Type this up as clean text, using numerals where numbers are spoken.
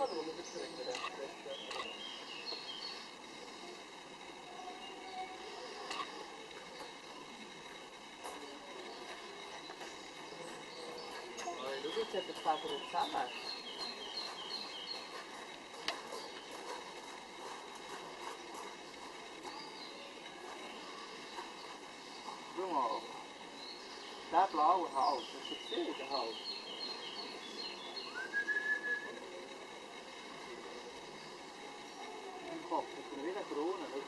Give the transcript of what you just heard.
noe betryggende det. Du bist jetzt total gut zusammen. Schau mal. Der blaue Hals, hast du gesehen, den Hals? Im Kopf, das ist wieder Krone.